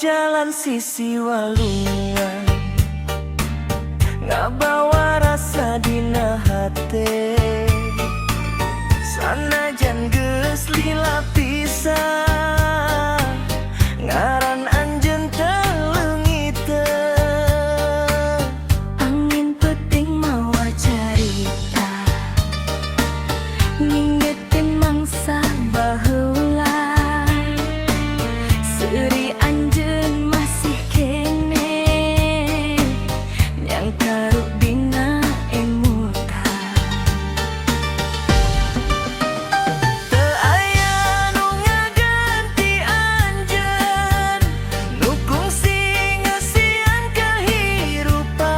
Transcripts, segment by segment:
jalan sisi walungan, ngabawa rasa dina hate. Sanajan geus lila pisan, ngaran anjeun teu leungiteun. Angin peuting mawa carita, ngingetin mangsa baheula. Seuri anjeun masih kene, nyang karuk dina emuka. Teu aya nu ngaganti anjeun, nu kungsi ngeusian kahirupan.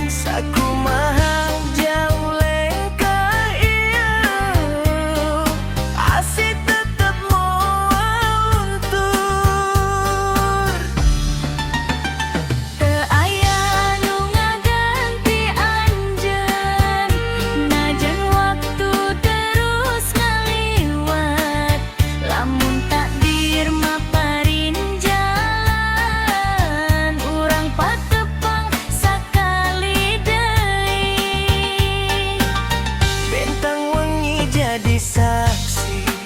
Sakumaha jauh lengka ieu, asih tetep moal luntur. Teu aya nu ngaganti anjeun, najan waktu terus ngaliwat. Lamun takdir maparin jalan, urang patepang sakali deui. Bentang wengi jadi saksi,